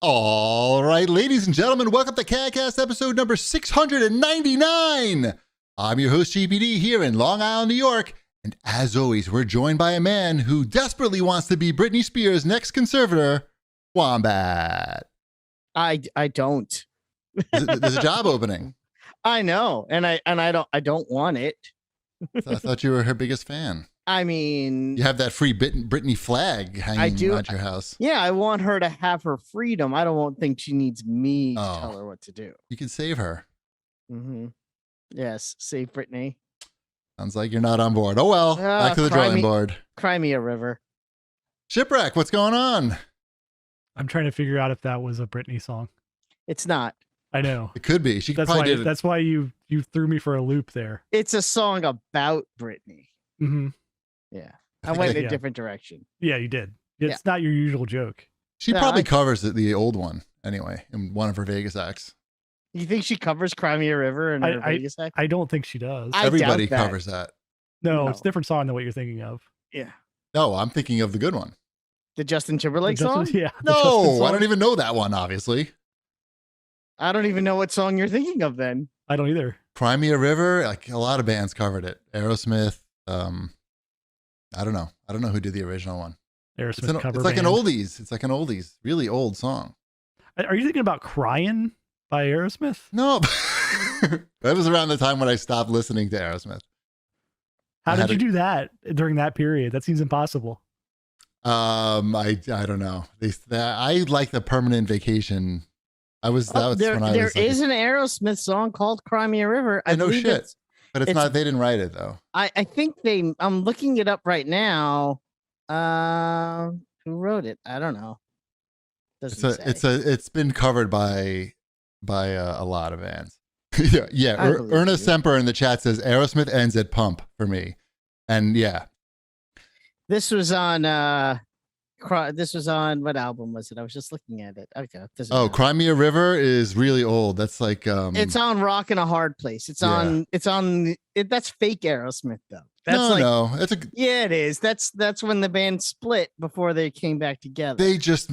All right, ladies and gentlemen, welcome to CAGcast episode number 699. I'm your host, GPD, here in Long Island, New York. And as always, we're joined by a man who desperately wants to be Britney Spears' next conservator, Wombat. I don't. There's a job opening. I know, and I don't want it. I thought you were her biggest fan. I mean, You have that free Britney flag hanging around your house. Yeah, I want her to have her freedom. I don't think she needs me to tell her what to do. You can save her. Mm-hmm. Yes, save Britney. Sounds like you're not on board. Oh well, back to the drawing board. Cry me a river. Shipwreck, what's going on? I'm trying to figure out if that was a Britney song. It's not. I know. It could be. She that's probably why. did it. That's why you threw me for a loop there. It's a song about Britney. Mm-hmm. Yeah, I went in a different direction. Yeah, you did. It's not your usual joke. She probably covers the old one anyway in one of her Vegas acts. You think she covers Cry Me a River in her Vegas act? I don't think she does. Everybody covers that. No, it's a different song than what you're thinking of. Yeah. No, I'm thinking of the good one. The Justin Timberlake song? Yeah. No, I don't even know that one, obviously. I don't even know what song you're thinking of then. I don't either. Cry Me a River, like a lot of bands covered it. Aerosmith, I don't know. I don't know who did the original one. Aerosmith cover It's like band. an oldies. It's like an oldies, really old song. Are you thinking about Crying by Aerosmith? No. That was around the time when I stopped listening to Aerosmith. How did you do that during that period? That seems impossible. I don't know. I like the Permanent Vacation. There is an Aerosmith song called Cry Me a River. I know shit. But it's not, they didn't write it though. I think I'm looking it up right now. Who wrote it? I don't know. It's been covered by a lot of bands. yeah. Ernest Semper in the chat says Aerosmith ends at Pump for me. And yeah. This was on what album was it? I was just looking at it. Okay. Cry Me a River is really old. That's like it's on Rock in a Hard Place. That's fake Aerosmith though. Yeah, it is. That's when the band split before they came back together. They just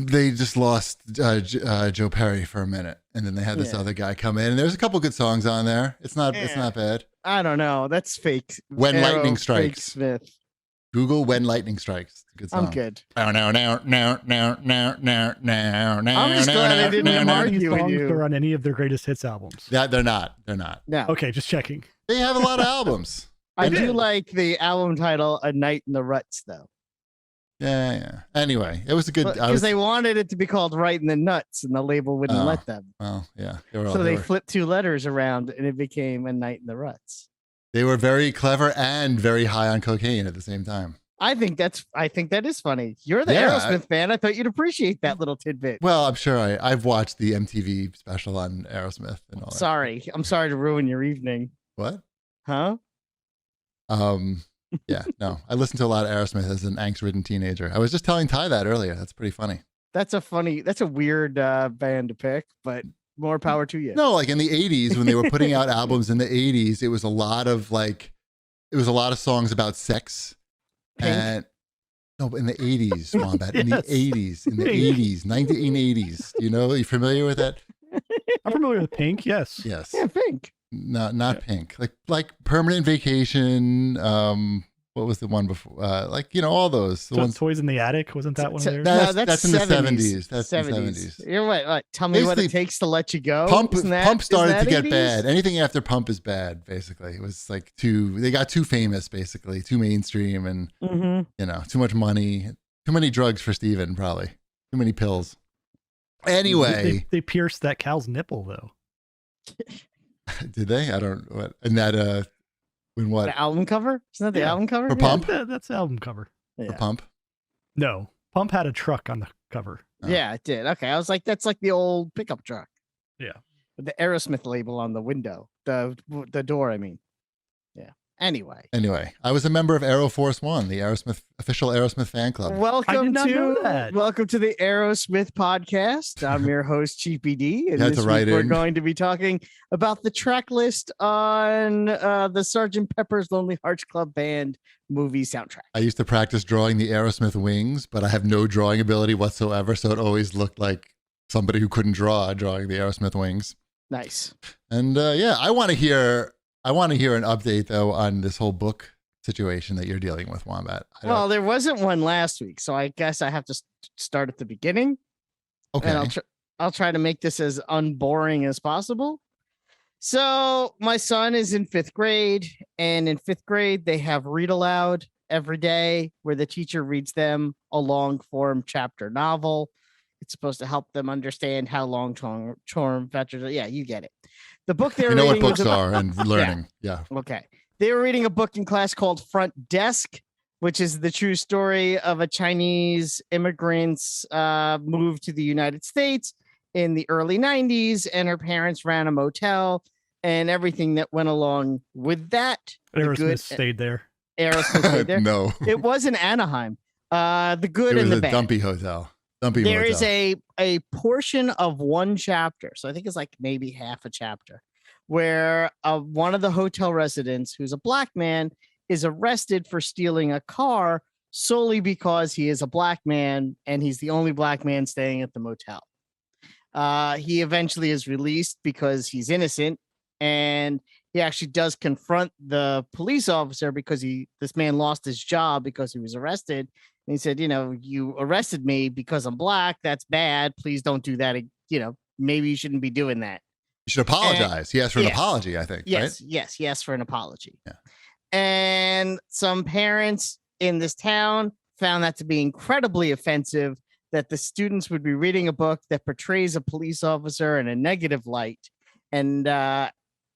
lost Joe Perry for a minute, and then they had this other guy come in. And there's a couple good songs on there. It's not bad. I don't know. That's fake. When Lightning Strikes. Smith. Google When Lightning Strikes. Good song. I'm good. No. I'm just glad I didn't argue with you. Or on any of their greatest hits albums. Yeah, they're not. No. Okay, just checking. They have a lot of albums. I do like the album title "A Night in the Ruts," though. Yeah. Anyway, it was a good because they wanted it to be called "Right in the Nuts," and the label wouldn't let them. Well, yeah. They flipped two letters around, and it became "A Night in the Ruts." They were very clever and very high on cocaine at the same time. I think that is funny. You're the Aerosmith fan. I thought you'd appreciate that little tidbit. Well, I'm sure I've watched the MTV special on Aerosmith and all that. Sorry. I'm sorry to ruin your evening. What? Huh? Yeah, no. I listened to a lot of Aerosmith as an angst-ridden teenager. I was just telling Ty that earlier. That's pretty funny. That's a weird band to pick, but more power to you. No, like in the 80s when they were putting out albums in the 80s, it was a lot of songs about sex. Pink? And no, but in the 80s, Wombat, in the 80s, 1980s. Are you familiar with that? I'm familiar with Pink, yes. Yes. Yeah, Pink. Not Pink. Like Permanent Vacation. What was the one before? All those. The ones. Toys in the Attic, wasn't that one of theirs? That's in the 70s. That's 70s. In the 70s. You're right. Tell me what it takes to let you go. Pump started to get 80s? bad. Anything after Pump is bad, basically. It was like they got too famous, basically, too mainstream, and too much money, too many drugs for Steven, probably. Too many pills. Anyway. They pierced that cow's nipple, though. Did they? I don't what in that when what? The album cover? Isn't that the album cover? For Pump? That's the album cover. For Pump? No. Pump had a truck on the cover. Oh. Yeah, it did. Okay. I was like, that's like the old pickup truck. Yeah. With the Aerosmith label on the window. The door, I mean. Yeah. Anyway, I was a member of Aero Force One, the official Aerosmith fan club. Welcome to the Aerosmith podcast. I'm your host, GPD, and this week we're going to be talking about the track list on the Sgt. Pepper's Lonely Hearts Club Band movie soundtrack. I used to practice drawing the Aerosmith wings, but I have no drawing ability whatsoever, so it always looked like somebody who couldn't drawing the Aerosmith Wings. Nice. And I want to hear an update though on this whole book situation that you're dealing with, Wombat. Well, there wasn't one last week, so I guess I have to start at the beginning. Okay. And I'll try to make this as unboring as possible. So my son is in 5th grade, and in 5th grade they have read aloud every day where the teacher reads them a long form chapter novel. It's supposed to help them understand how long-term veterans are. Yeah, you get it. The book they're reading. You know what books are and learning. Yeah. Okay. They were reading a book in class called Front Desk, which is the true story of a Chinese immigrant's move to the United States in the early 90s, and her parents ran a motel and everything that went along with that. Aerosmith stayed there. Aerosmith stayed there. No. It was in Anaheim. The good and the bad. Dumpy hotel. There is a portion of one chapter, so I think it's like maybe half a chapter, where one of the hotel residents, who's a black man, is arrested for stealing a car solely because he is a black man and he's the only black man staying at the motel. He eventually is released because he's innocent, and he actually does confront the police officer because this man lost his job because he was arrested. And he said, you arrested me because I'm black. That's bad. Please don't do that. Maybe you shouldn't be doing that. You should apologize. He asked for an apology, I think. Yes, right? Yes, he asked for an apology. Yeah. And some parents in this town found that to be incredibly offensive, that the students would be reading a book that portrays a police officer in a negative light, and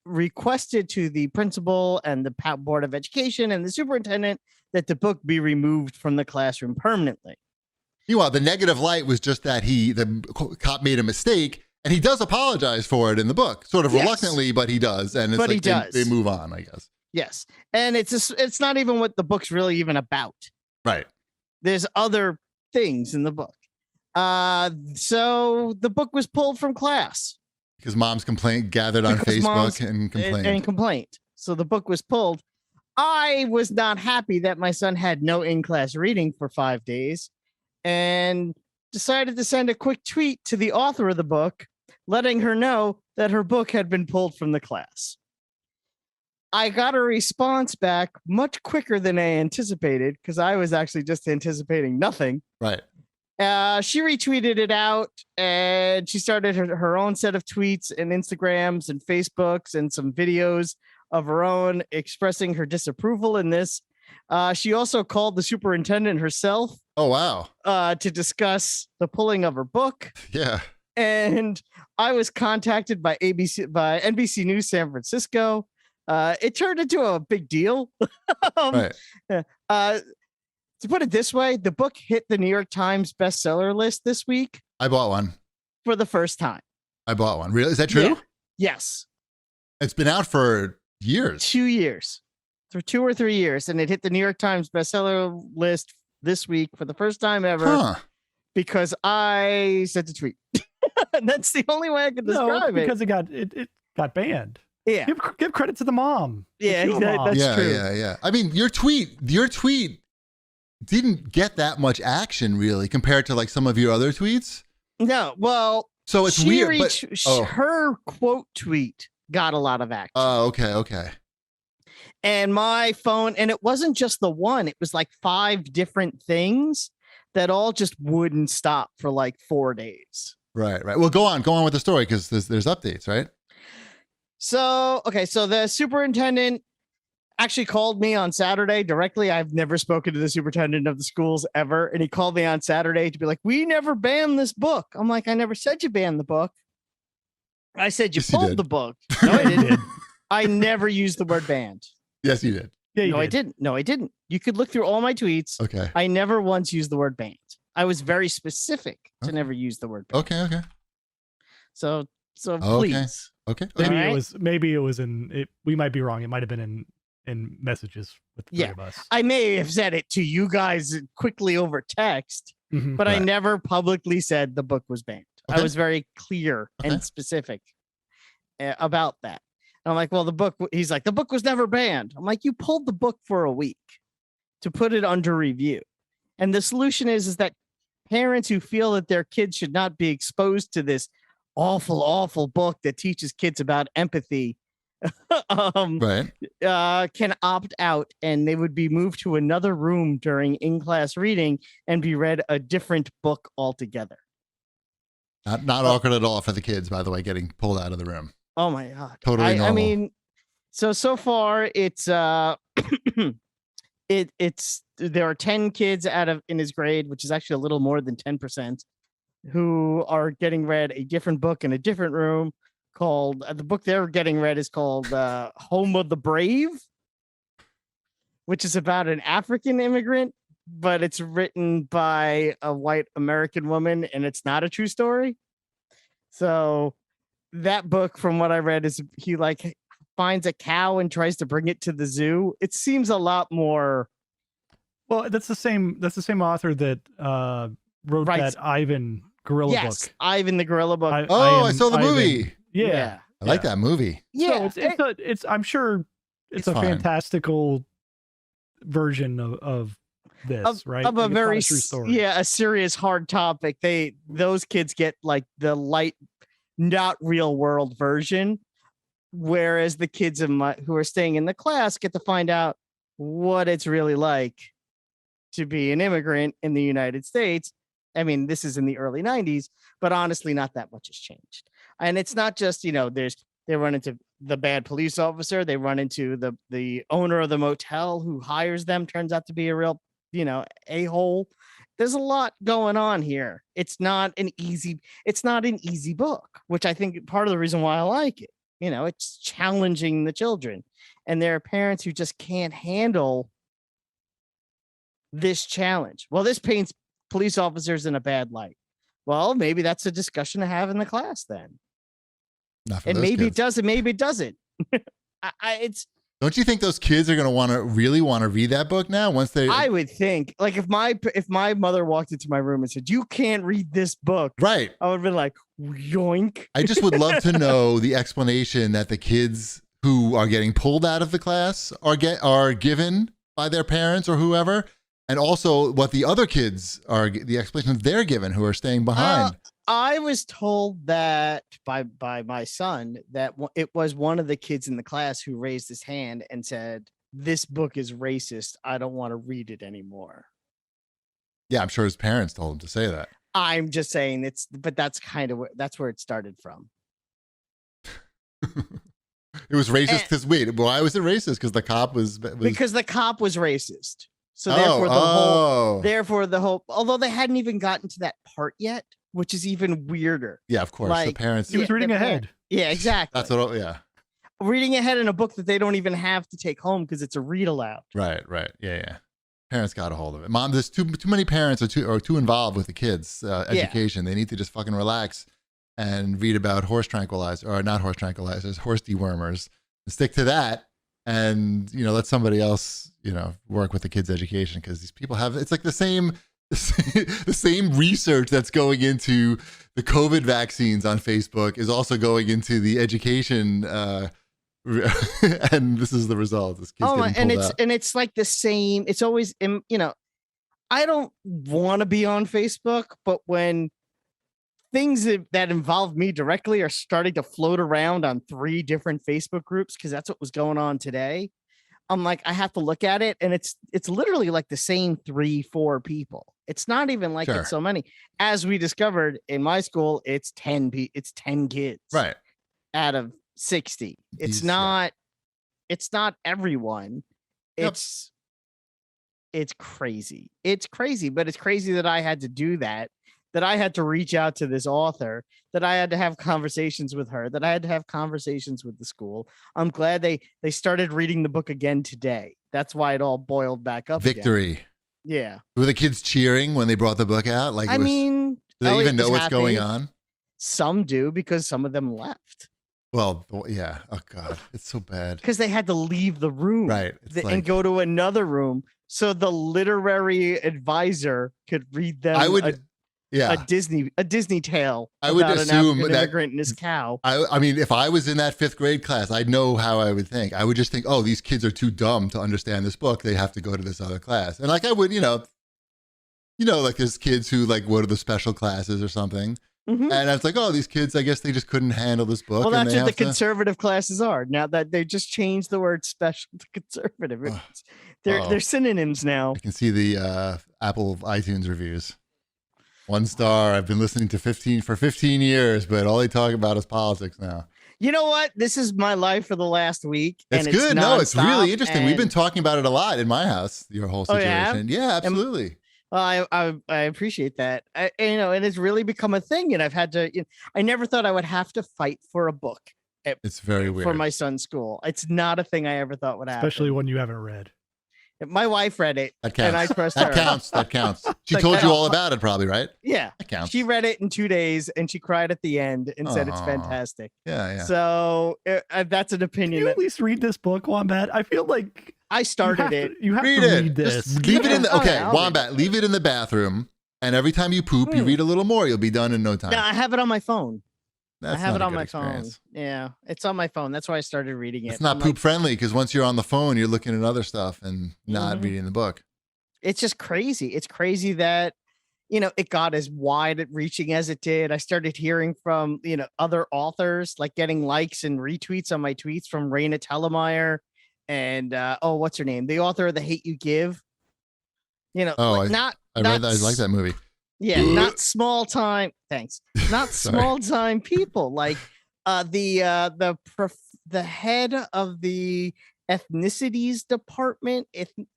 requested to the principal and the board of education and the superintendent that the book be removed from the classroom permanently. Meanwhile, the negative light was just that the cop made a mistake, and he does apologize for it in the book, sort of reluctantly, but he does. And it's he does. They move on, I guess. Yes. And it's not even what the book's really even about. Right. There's other things in the book. So the book was pulled from class. Because mom's gathered on Facebook and complained. And complained. So the book was pulled. I was not happy that my son had no in-class reading for 5 days, and decided to send a quick tweet to the author of the book, letting her know that her book had been pulled from the class. I got a response back much quicker than I anticipated, because I was actually just anticipating nothing. Right. She retweeted it out, and she started her own set of tweets and Instagrams and Facebooks and some videos of her own expressing her disapproval in this. She also called the superintendent herself. Oh, wow. To discuss the pulling of her book. Yeah. And I was contacted by NBC News San Francisco. It turned into a big deal. Right. To put it this way, the book hit the New York Times bestseller list this week. I bought one. For the first time. I bought one. Really? Is that true? Yeah. Yes. It's been out for years. 2 years. For 2 or 3 years. And it hit the New York Times bestseller list this week for the first time ever. Because I sent a tweet. And that's the only way I can describe it. Because it got banned. Yeah. Give credit to the mom. Yeah, that's true. Yeah. I mean, your tweet didn't get that much action really compared to like some of your other tweets. No, well, so it's weird. Her quote tweet got a lot of action. Oh, okay. And my phone, and it wasn't just the one, it was like 5 different things that all just wouldn't stop for like 4 days. Right. Well, go on with the story, because there's updates, right? So the superintendent actually called me on Saturday directly. I've never spoken to the superintendent of the schools ever. And he called me on Saturday to be like, we never banned this book. I'm like, I never said you banned the book. I said you pulled the book. No, I didn't. I never used the word banned. Yes, you did. Yeah, I didn't. No, I didn't. You could look through all my tweets. Okay. I never once used the word banned. I was very specific to never use the word banned. Okay. So please. Okay. Maybe it was in. We might be wrong. It might have been in messages with the three of us. I may have said it to you guys quickly over text, but I never publicly said the book was banned. Okay. I was very clear and specific about that. And I'm like, well, he's like, the book was never banned. I'm like, you pulled the book for a week to put it under review. And the solution is that parents who feel that their kids should not be exposed to this awful book that teaches kids about empathy can opt out, and they would be moved to another room during in-class reading and be read a different book altogether. Not awkward at all for the kids, by the way, getting pulled out of the room. Oh my God. Totally normal. I mean, so far it's it's there are 10 kids in his grade, which is actually a little more than 10%, who are getting read a different book in a different room called the book they're getting read is called Home of the Brave, which is about an African immigrant, but it's written by a white American woman and it's not a true story. So that book, from what I read, is he like finds a cow and tries to bring it to the zoo. It seems a lot more. Well, that's the same author that wrote that Ivan gorilla book. Yes, Ivan the gorilla book. I saw the movie. Yeah. I like that movie. Yeah, so it's I'm sure it's a fine. fantastical version of this, right? Of a very story. a serious hard topic. Those kids get like the light, not real world version, whereas the kids who are staying in the class get to find out what it's really like to be an immigrant in the United States. I mean, this is in the early 90s, but honestly, not that much has changed. And it's not just, they run into the bad police officer. They run into the owner of the motel who hires them, turns out to be a real, a-hole. There's a lot going on here. It's not an easy book, which I think part of the reason why I like it. It's challenging the children, and there are parents who just can't handle this challenge. Well, this paints police officers in a bad light. Well, maybe that's a discussion to have in the class then. And maybe it does, and maybe it doesn't. Don't you think those kids are going to really want to read that book now? I would think, like, if my mother walked into my room and said, "You can't read this book," right? I would have been like, yoink. I just would love to know the explanation that the kids who are getting pulled out of the class are given by their parents or whoever, and also what the other kids are, the explanations they're given who are staying behind. I was told that by my son that it was one of the kids in the class who raised his hand and said, "This book is racist. I don't want to read it anymore." Yeah, I'm sure his parents told him to say that. I'm just saying but that's where it started from. It was racist because why was it racist? Because the cop was because the cop was racist. So therefore the whole, although they hadn't even gotten to that part yet, which is even weirder. Yeah, of course. Like, the parents. He was reading ahead. Yeah, exactly. That's what. Yeah. Reading ahead in a book that they don't even have to take home because it's a read aloud. Right. Yeah. Parents got a hold of it. Mom, there's too many parents are too involved with the kids' education. They need to just fucking relax and read about horse dewormers, and stick to that. And let somebody else work with the kids' education, because these people it's like the same research that's going into the COVID vaccines on Facebook is also going into the education, and this is the result. This kid's getting pulled out. It's like the same. It's always I don't want to be on Facebook, but when things that involve me directly are starting to float around on 3 different Facebook groups, because that's what was going on today, I'm like, I have to look at it, and it's literally like the same 3-4 people. It's not even like it's so many. As we discovered in my school, it's 10 kids, right, out of 60. It's not everyone. Yep. It's crazy. It's crazy, but it's crazy that I had to do that I had to reach out to this author, that I had to have conversations with her, that I had to have conversations with the school. I'm glad they started reading the book again today. That's why it all boiled back up. Victory. Again. Yeah. Were the kids cheering when they brought the book out? Like, do they even know what's going on? Some do, because some of them left. Well, yeah. Oh God, it's so bad. Because they had to leave the room, right, and go to another room so the literary advisor could read them. A Disney tale. I would assume an immigrant and his cow. I mean, if I was in that 5th grade class, I'd know how I would think. I would just think, oh, these kids are too dumb to understand this book. They have to go to this other class. And like I would, like there's kids who like go to the special classes or something. Mm-hmm. And I was like, oh, these kids, I guess they just couldn't handle this book. Well, that's what the conservative classes are. Now that they just changed the word special to conservative. They're synonyms now. I can see the Apple iTunes reviews. 1 star. I've been listening to 15 years, but all they talk about is politics now. You know what? This is my life for the last week. It's good. No, it's really interesting. We've been talking about it a lot in my house, your whole situation. Yeah, absolutely. Well, I appreciate that. And it's really become a thing. And I've had to, I never thought I would have to fight for a book. It's very weird. For my son's school. It's not a thing I ever thought would happen. Especially one you haven't read. My wife read it. That counts. And I pressed that counts. That counts. She told you all about it probably, right? Yeah. That counts. She read it in 2 days and she cried at the end and said it's fantastic. Yeah. So that's an opinion. Can you at least read this book, Wombat? I feel like I started it. You have to read this. Just leave it in the Wombat. Leave it in the bathroom, and every time you poop, you read a little more. You'll be done in no time. No, I have it on my phone. I have it on my phone. Yeah, it's on my phone. That's why I started reading it. It's not poop friendly because once you're on the phone, you're looking at other stuff and not reading the book. It's just crazy. It's crazy that it got as wide reaching as it did. I started hearing from other authors, like getting likes and retweets on my tweets from Raina Telgemeier. And what's her name? The author of The Hate You Give. I read that. I like that movie. Yeah, not small time. Thanks. Not small time people. Like the head of the ethnicities department,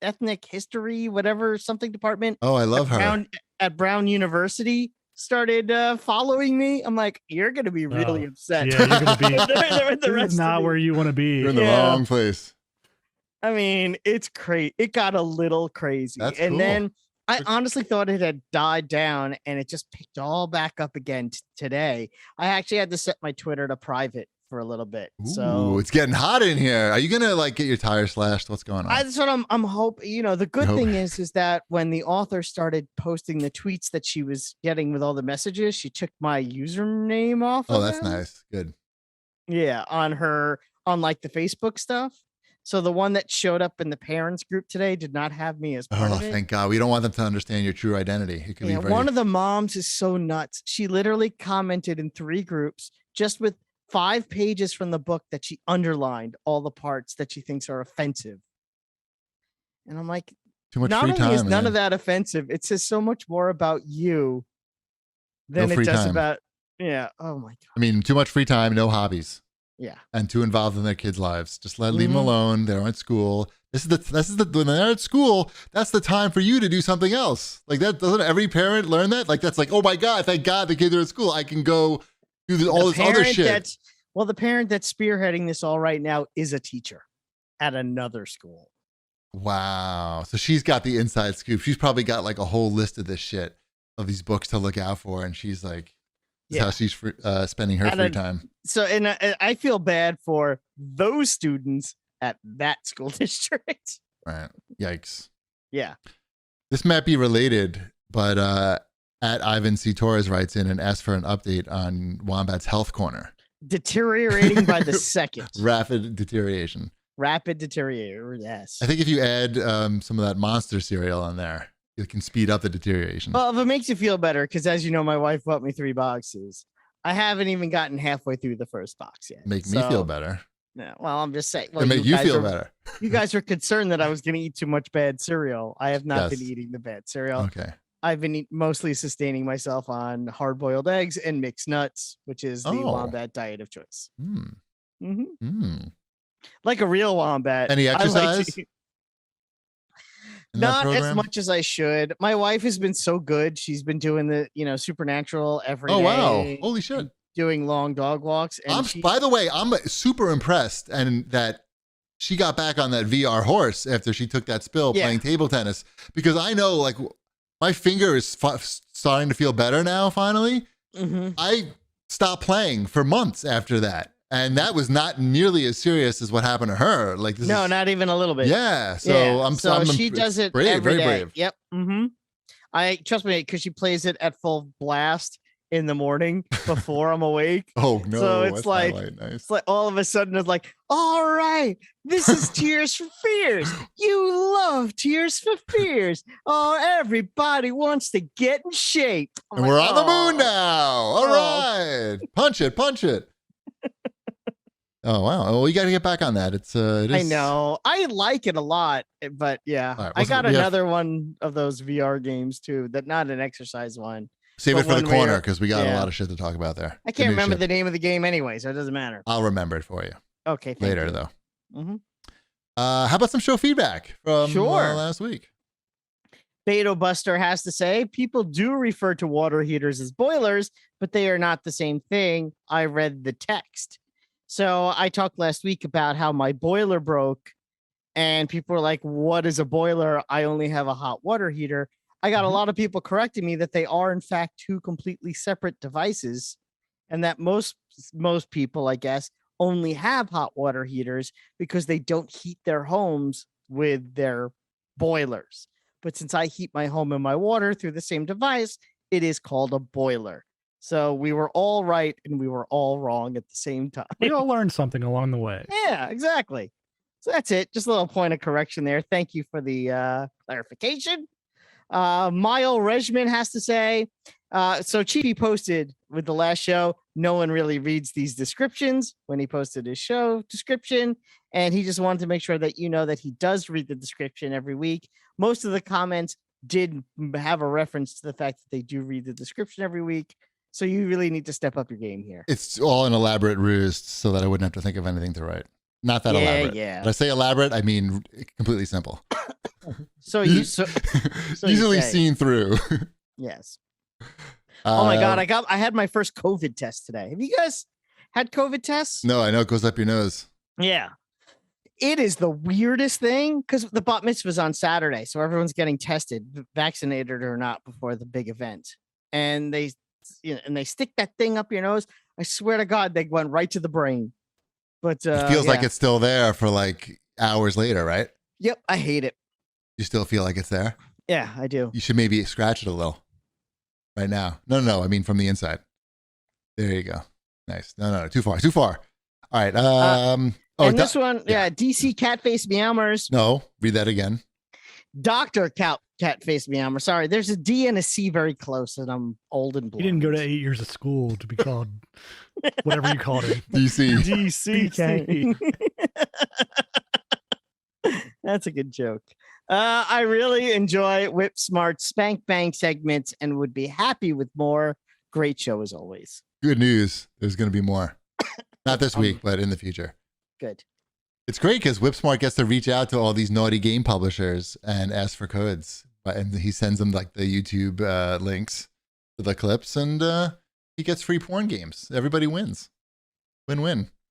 ethnic history, whatever something department. Oh, I love her. At Brown University started following me. I'm like, you're gonna be really upset. Yeah, you're gonna be. This is not where you want to be. You're in the wrong place. I mean, it's crazy. It got a little crazy. That's cool. Then I honestly thought it had died down and it just picked all back up again today. I actually had to set my Twitter to private for a little bit. Ooh, it's getting hot in here. Are you going to get your tires slashed? What's going on? That's what I'm hoping. The good thing is that when the author started posting the tweets that she was getting with all the messages, she took my username off. Oh, that's nice. Good. Yeah. On the Facebook stuff. So the one that showed up in the parents group today did not have me as part of it. Thank God. We don't want them to understand your true identity. It could be one of the moms is so nuts. She literally commented in 3 groups just with 5 pages from the book that she underlined all the parts that she thinks are offensive. And I'm like, too much not free only time, is none of that offensive, it says so much more about you than it does about, oh my God. I mean, too much free time, no hobbies. Yeah. And too involved in their kids' lives. Just leave them alone. They're at school. This is the when they're at school, that's the time for you to do something else. Like that, doesn't every parent learn that? Like that's like, oh my God, thank God the kids are at school. I can go do all this other shit. The parent that's spearheading this all right now is a teacher at another school. Wow. So she's got the inside scoop. She's probably got like a whole list of this shit, of these books to look out for. And she's like, that's how she's spending her free time. So, and I feel bad for those students at that school district. Right. Yikes. Yeah. This might be related, but at Ivan C. Torres writes in and asks for an update on Wombat's health corner. Deteriorating by the second. Rapid deterioration. Yes. I think if you add some of that monster cereal on there, it can speed up the deterioration. Well, if it makes you feel better, because as you know, my wife bought me 3 boxes. I haven't even gotten halfway through the first box yet. Make me feel better. No, well, I'm just saying. Well, make you feel better. You guys were concerned that I was going to eat too much bad cereal. I have not been eating the bad cereal. Okay. I've been mostly sustaining myself on hard-boiled eggs and mixed nuts, which is the Wombat diet of choice. Like a real Wombat. Any exercise? Not as much as I should. My wife has been so good. She's been doing the, supernatural every day. Oh, wow. Holy shit. Doing long dog walks. And by the way, I'm super impressed and that she got back on that VR horse after she took that spill playing table tennis, because I know like my finger is starting to feel better now. Finally, I stopped playing for months after that. And that was not nearly as serious as what happened to her. Like not even a little bit. Yeah. So she does it brave, every very day. brave. Yep. I trust me, because she plays it at full blast. in the morning before I'm awake. Oh no! So it's like, nice. It's like all of a sudden it's like, all right, this is Tears for Fears. You love Tears for Fears. Oh, everybody wants to get in shape. And we're on the moon now. All right, punch it. Oh wow! Well, we got to get back on that. It is... I know. I like it a lot, but yeah, right, I got another one of those VR games too. That not an exercise one. Save it for the corner because we got a lot of shit to talk about there. I can't remember the name of the game anyway, so it doesn't matter. I'll remember it for you. Okay. Later though. Mm-hmm. How about some show feedback from last week? Beto Buster has to say, people do refer to water heaters as boilers, but they are not the same thing. I read the text. So I talked last week about how my boiler broke and people were like, what is a boiler? I only have a hot water heater. I got a lot of people correcting me that they are in fact two completely separate devices and that most people, I guess, only have hot water heaters because they don't heat their homes with their boilers. But since I heat my home and my water through the same device, it is called a boiler. So we were all right and we were all wrong at the same time. We all learned something along the way. Yeah, exactly. So that's it. Just a little point of correction there. Thank you for the clarification. Mile Regiment has to say, so Cheapy posted with the last show, no one really reads these descriptions when he posted his show description. And he just wanted to make sure that you know that he does read the description every week. Most of the comments did have a reference to the fact that they do read the description every week. So you really need to step up your game here. It's all an elaborate ruse so that I wouldn't have to think of anything to write. Not that elaborate. Yeah. When I say elaborate, I mean completely simple. So easily seen through. Yes. Oh my God. I had my first COVID test today. Have you guys had COVID tests? No, I know it goes up your nose. Yeah. It is the weirdest thing because the bat mitzvah was on Saturday. So everyone's getting tested, vaccinated or not, before the big event. And they stick that thing up your nose. I swear to God, they went right to the brain. But it feels like it's still there for like hours later, right? Yep. I hate it. You still feel like it's there? Yeah, I do. You should maybe scratch it a little right now. No. I mean, from the inside. There you go. Nice. No. Too far. All right. This one, DC Catface Meowmers. No, read that again. Dr. Catface Meowmer. Sorry, there's a D and a C very close, and I'm old and blind. You didn't go to 8 years of school to be called whatever you called it. DC. That's a good joke. I really enjoy Whip Smart Spank Bang segments and would be happy with more. Great show as always. Good news. There's going to be more. Not this week, but in the future. Good. It's great because Whipsmart gets to reach out to all these naughty game publishers and ask for codes. And he sends them like the YouTube links to the clips and he gets free porn games. Everybody wins. Win-win.